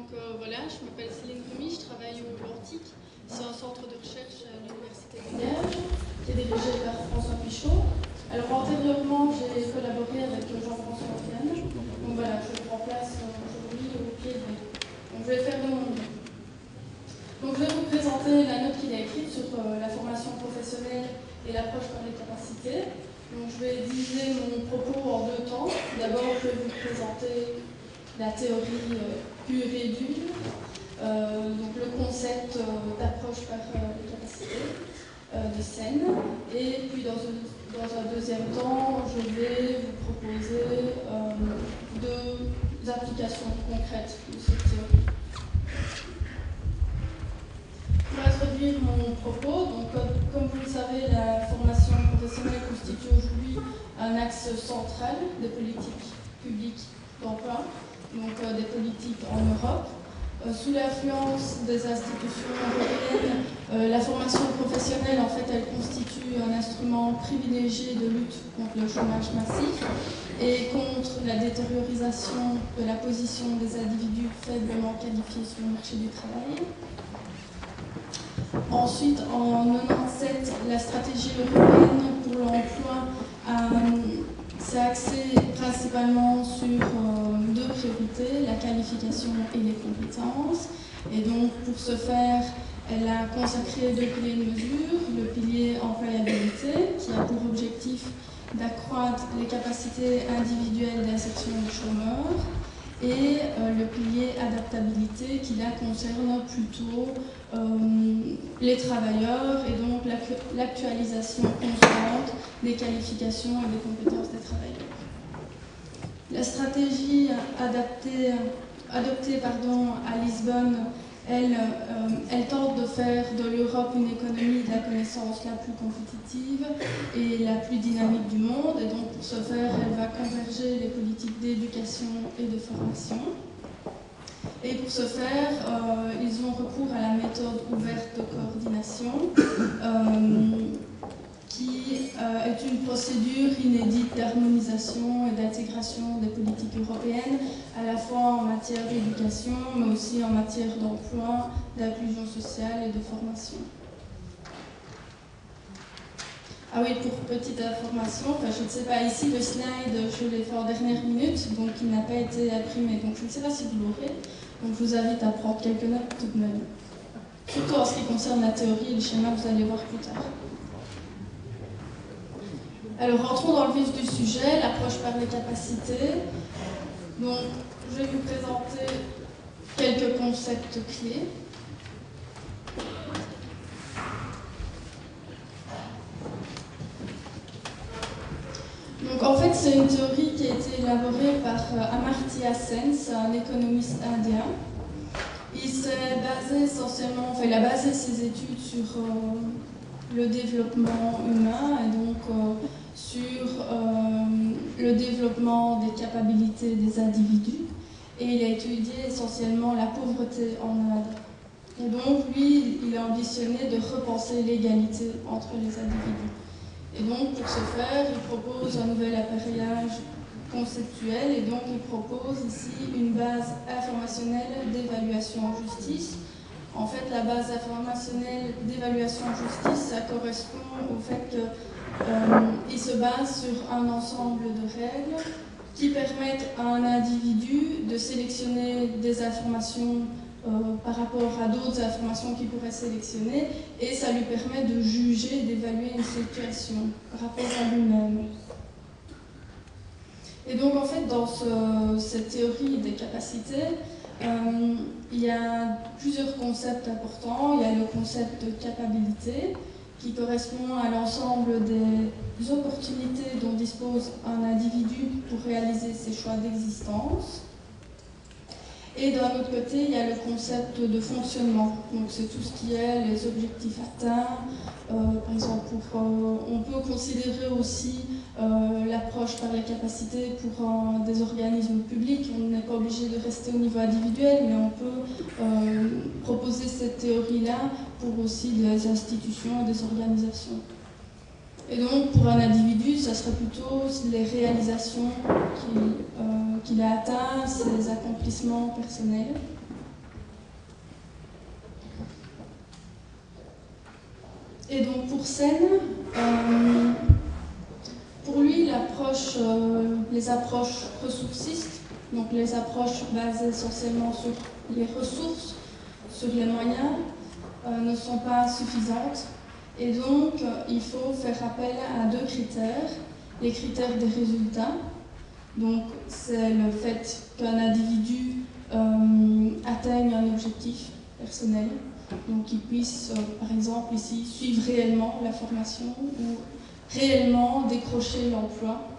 Voilà, je m'appelle Céline Remy, je travaille au LANTIC. C'est un centre de recherche à l'Université de Liège qui est dirigé par François Pichot. Alors antérieurement, j'ai collaboré avec Jean-François Vienne. Donc voilà, je le remplace aujourd'hui au pied de lui. Donc je vais faire de mon mieux. Donc je vais vous présenter la note qu'il a écrite sur la formation professionnelle et l'approche par les capacités. Donc je vais diviser mon propos en deux temps. D'abord, je vais vous présenter la théorie pure et dure, donc le concept d'approche par les capacités de Sen. Et puis dans un deuxième temps, je vais vous proposer deux applications concrètes de cette théorie. Pour introduire mon propos, donc, comme vous le savez, la formation professionnelle constitue aujourd'hui un axe central des politiques publiques d'emploi, donc des politiques en Europe. Sous l'influence des institutions européennes, la formation professionnelle, en fait, elle constitue un instrument privilégié de lutte contre le chômage massif et contre la détériorisation de la position des individus faiblement qualifiés sur le marché du travail. Ensuite, en 1997, la stratégie européenne pour l'emploi s'est axée principalement sur deux priorités, la qualification et les compétences. Et donc, pour ce faire, elle a consacré deux piliers de mesure, le pilier employabilité, qui a pour objectif d'accroître les capacités individuelles d'insertion des chômeurs, et le pilier adaptabilité qui là concerne plutôt les travailleurs et donc l'actualisation constante des qualifications et des compétences des travailleurs. La stratégie adoptée à Lisbonne, elle tente de faire de l'Europe une économie de la connaissance la plus compétitive et la plus dynamique du monde. Et donc pour ce faire, elle va converger les politiques d'éducation et de formation. Et pour ce faire, ils ont recours à la méthode ouverte de coordination, qui est une procédure inédite d'harmonisation et d'intégration des politiques européennes, à la fois en matière d'éducation, mais aussi en matière d'emploi, d'inclusion sociale et de formation. Ah oui, pour petite information, je ne sais pas, ici le slide, je l'ai fait en dernière minute, donc il n'a pas été imprimé, donc je ne sais pas si vous l'aurez, donc je vous invite à prendre quelques notes tout de même. Surtout en ce qui concerne la théorie et le schéma, vous allez voir plus tard. Alors, rentrons dans le vif du sujet, l'approche par les capacités. Donc, je vais vous présenter quelques concepts clés. Donc, en fait, c'est une théorie qui a été élaborée par Amartya Sen, un économiste indien. Il s'est basé essentiellement, il a basé ses études sur le développement humain et donc sur le développement des capacités des individus, et il a étudié essentiellement la pauvreté en Inde. Et donc lui, il a ambitionné de repenser l'égalité entre les individus. Et donc pour ce faire, il propose un nouvel appareillage conceptuel, et donc il propose ici une base informationnelle d'évaluation en justice. En fait, la base informationnelle d'évaluation en justice, ça correspond au fait qu'il se base sur un ensemble de règles qui permettent à un individu de sélectionner des informations par rapport à d'autres informations qu'il pourrait sélectionner, et ça lui permet de juger, d'évaluer une situation par rapport à lui-même. Et donc, en fait, dans cette théorie des capacités, il y a plusieurs concepts importants. Il y a le concept de capacité, qui correspond à l'ensemble des opportunités dont dispose un individu pour réaliser ses choix d'existence. Et d'un autre côté, il y a le concept de fonctionnement. Donc c'est tout ce qui est les objectifs atteints. Par exemple, on peut considérer aussi l'approche par les capacités pour des organismes publics. On n'est pas obligé de rester au niveau individuel, mais on peut proposer cette théorie-là pour aussi des institutions et des organisations. Et donc, pour un individu, ça serait plutôt les réalisations qu'il a atteintes, ses accomplissements personnels. Et donc pour Sen, pour lui, les approches ressourcistes, donc les approches basées essentiellement sur les ressources, sur les moyens, ne sont pas suffisantes. Et donc, il faut faire appel à deux critères. Les critères des résultats, donc c'est le fait qu'un individu atteigne un objectif personnel, donc qu'il puisse, par exemple ici, suivre réellement la formation ou réellement décrocher l'emploi,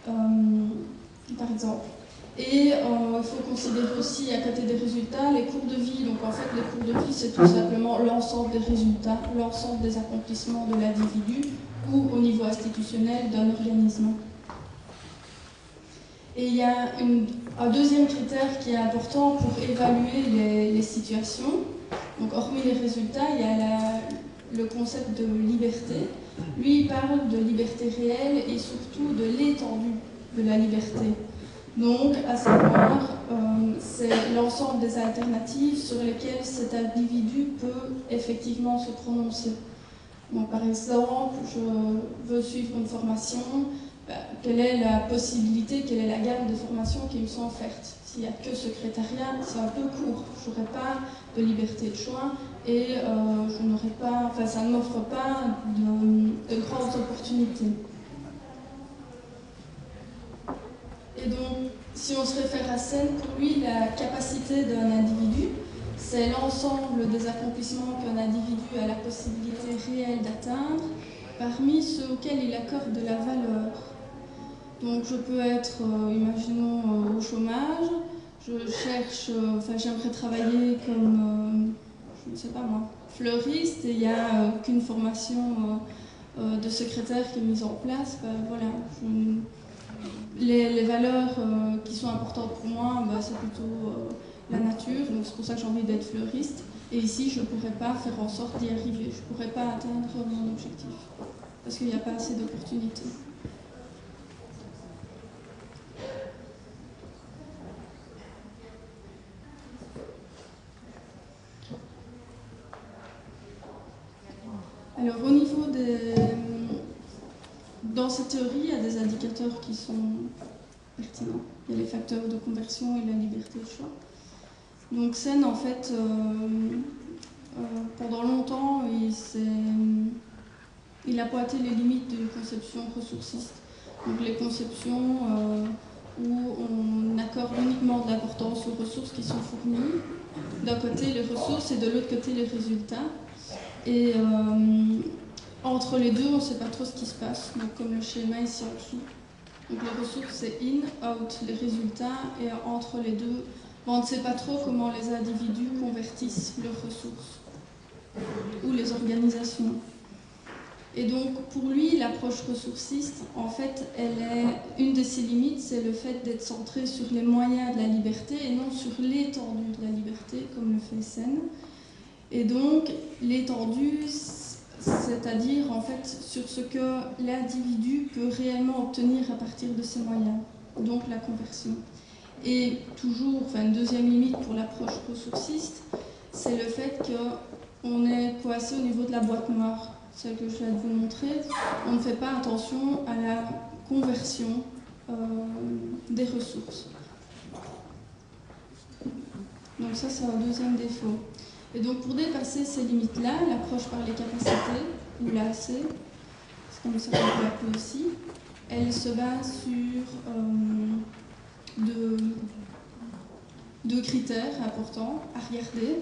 par exemple. Et il faut considérer aussi, à côté des résultats, les cours de vie. Donc en fait, les cours de vie, c'est tout simplement l'ensemble des résultats, l'ensemble des accomplissements de l'individu ou au niveau institutionnel d'un organisme. Et il y a un deuxième critère qui est important pour évaluer les situations. Donc hormis les résultats, il y a le concept de liberté. Lui, il parle de liberté réelle et surtout de l'étendue de la liberté. Donc, à savoir, c'est l'ensemble des alternatives sur lesquelles cet individu peut effectivement se prononcer. Donc, par exemple, je veux suivre une formation, quelle est la possibilité, quelle est la gamme de formations qui me sont offertes? S'il n'y a que secrétariat, c'est un peu court. Je n'aurai pas de liberté de choix et ça ne m'offre pas de grandes opportunités. Et donc, si on se réfère à Sen, pour lui, la capacité d'un individu, c'est l'ensemble des accomplissements qu'un individu a la possibilité réelle d'atteindre, parmi ceux auxquels il accorde de la valeur. Donc, je peux être, imaginons, au chômage, j'aimerais travailler comme, je ne sais pas moi, fleuriste, et il n'y a qu'une formation de secrétaire qui est mise en place, voilà. Les valeurs qui sont importantes pour moi, c'est plutôt la nature, donc c'est pour ça que j'ai envie d'être fleuriste. Et ici, je ne pourrais pas faire en sorte d'y arriver, je ne pourrais pas atteindre mon objectif, parce qu'il n'y a pas assez d'opportunités. Alors, au niveau dans cette théorie, il y a des indicateurs qui sont pertinents. Il y a les facteurs de conversion et la liberté de choix. Donc Sen, en fait, pendant longtemps, il a pointé les limites d'une conception ressourciste. Donc les conceptions où on accorde uniquement de l'importance aux ressources qui sont fournies. D'un côté les ressources et de l'autre côté les résultats. Et entre les deux, on ne sait pas trop ce qui se passe, donc comme le schéma ici en dessous. Donc les ressources, c'est in, out, les résultats, et entre les deux, on ne sait pas trop comment les individus convertissent leurs ressources, ou les organisations. Et donc pour lui, l'approche ressourciste, en fait, une de ses limites, c'est le fait d'être centré sur les moyens de la liberté et non sur l'étendue de la liberté, comme le fait Sen. Et donc l'étendue, c'est-à-dire en fait sur ce que l'individu peut réellement obtenir à partir de ses moyens, donc la conversion. Et toujours, une deuxième limite pour l'approche ressourciste, c'est le fait qu'on est coincé au niveau de la boîte noire, celle que je viens de vous montrer. On ne fait pas attention à la conversion des ressources. Donc ça, c'est un deuxième défaut. Et donc pour dépasser ces limites-là, l'approche par les capacités, ou l'AC, c'est comme ça qu'on peut l'appeler aussi, elle se base sur deux critères importants à regarder.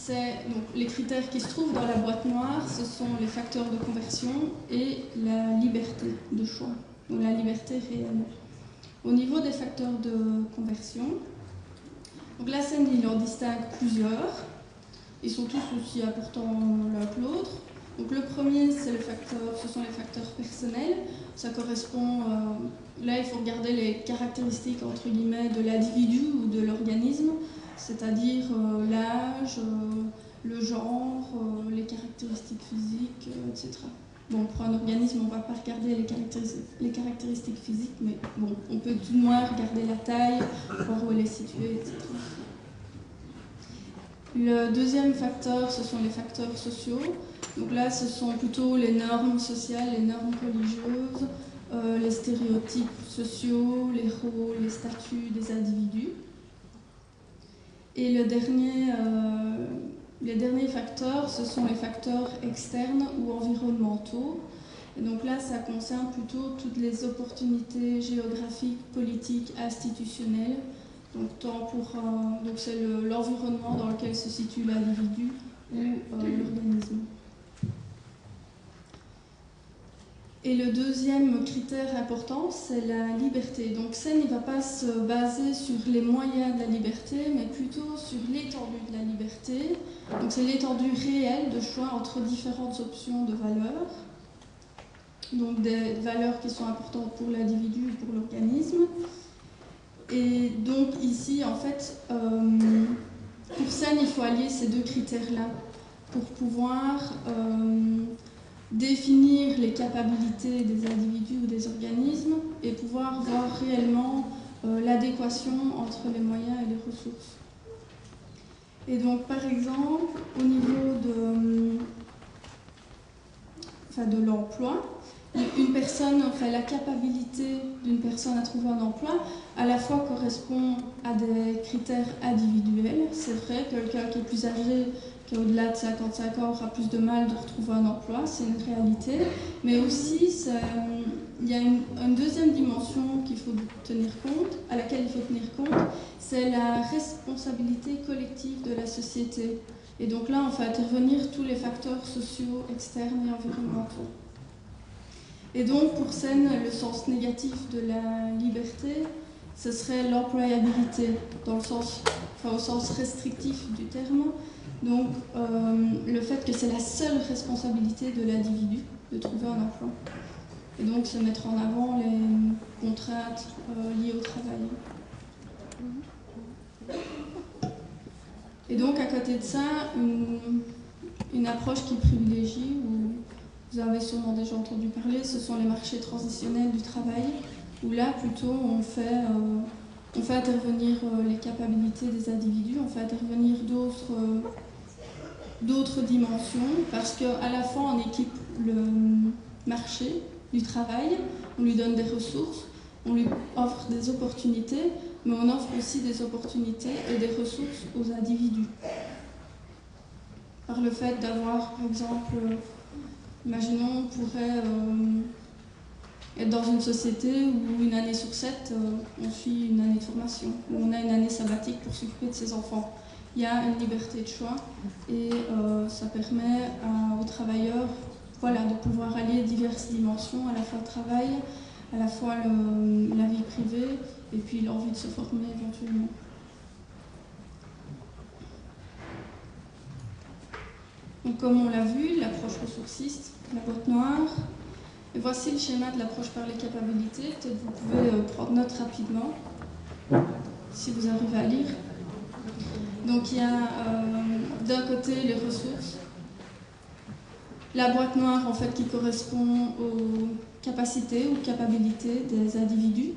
Donc, les critères qui se trouvent dans la boîte noire, ce sont les facteurs de conversion et la liberté de choix, donc la liberté réelle. Au niveau des facteurs de conversion, donc la Sen, il en distingue plusieurs. Ils sont tous aussi importants l'un que l'autre. Donc le premier, ce sont les facteurs personnels. Ça correspond, là il faut regarder les caractéristiques entre guillemets de l'individu ou de l'organisme, c'est-à-dire l'âge, le genre, les caractéristiques physiques, etc. Bon, pour un organisme, on ne va pas regarder les caractéristiques physiques, mais bon, on peut tout de moins regarder la taille, voir où elle est située, etc. Le deuxième facteur, ce sont les facteurs sociaux. Donc là, ce sont plutôt les normes sociales, les normes religieuses, les stéréotypes sociaux, les rôles, les statuts des individus. Et les derniers facteurs, ce sont les facteurs externes ou environnementaux. Et donc là, ça concerne plutôt toutes les opportunités géographiques, politiques, institutionnelles. Donc c'est l'environnement dans lequel se situe l'individu ou l'organisme. Et le deuxième critère important, c'est la liberté. Donc SEN ne va pas se baser sur les moyens de la liberté, mais plutôt sur l'étendue de la liberté. Donc c'est l'étendue réelle de choix entre différentes options de valeurs. Donc des valeurs qui sont importantes pour l'individu et pour l'organisme. Et donc ici, en fait, pour SEN, il faut allier ces deux critères-là pour pouvoir définir les capacités des individus ou des organismes et pouvoir voir réellement l'adéquation entre les moyens et les ressources. Et donc, par exemple, au niveau de l'emploi, la capacité d'une personne à trouver un emploi à la fois correspond à des critères individuels. C'est vrai, quelqu'un qui est plus âgé, qui est au-delà de 55 ans, aura plus de mal de retrouver un emploi, c'est une réalité. Mais aussi, il y a une deuxième dimension qu'il faut tenir compte, à laquelle il faut tenir compte, c'est la responsabilité collective de la société. Et donc là, on fait intervenir tous les facteurs sociaux, externes et environnementaux. Et donc, pour SEN, le sens négatif de la liberté, ce serait l'employabilité, au sens restrictif du terme. Donc, le fait que c'est la seule responsabilité de l'individu de trouver un emploi. Et donc, se mettre en avant les contraintes liées au travail. Et donc, à côté de ça, une approche qui privilégie, vous avez sûrement déjà entendu parler, ce sont les marchés transitionnels du travail, où là, plutôt, on fait intervenir les capacités des individus, on fait intervenir d'autres dimensions, parce qu'à la fois, on équipe le marché du travail, on lui donne des ressources, on lui offre des opportunités, mais on offre aussi des opportunités et des ressources aux individus. Par le fait d'avoir, par exemple, imaginons, on pourrait être dans une société où une année sur 7, on suit une année de formation, où on a une année sabbatique pour s'occuper de ses enfants. Il y a une liberté de choix et ça permet aux travailleurs de pouvoir allier diverses dimensions, à la fois le travail, à la fois la vie privée et puis l'envie de se former éventuellement. Donc, comme on l'a vu, l'approche ressourciste, la boîte noire. Et voici le schéma de l'approche par les capacités. Peut-être vous pouvez prendre note rapidement, si vous arrivez à lire. Donc il y a d'un côté les ressources, la boîte noire en fait qui correspond aux capacités ou capacités des individus.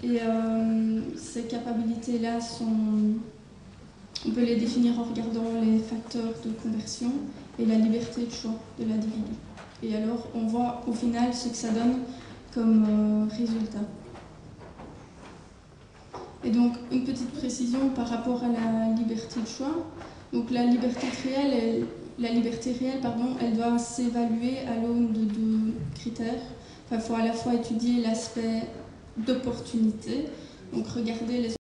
Et ces capacités-là on peut les définir en regardant les facteurs de conversion et la liberté de choix de l'individu. Et alors, on voit au final ce que ça donne comme résultat. Et donc, une petite précision par rapport à la liberté de choix. Donc, la liberté réelle, elle doit s'évaluer à l'aune de deux critères. Enfin, il faut à la fois étudier l'aspect d'opportunité, donc regarder les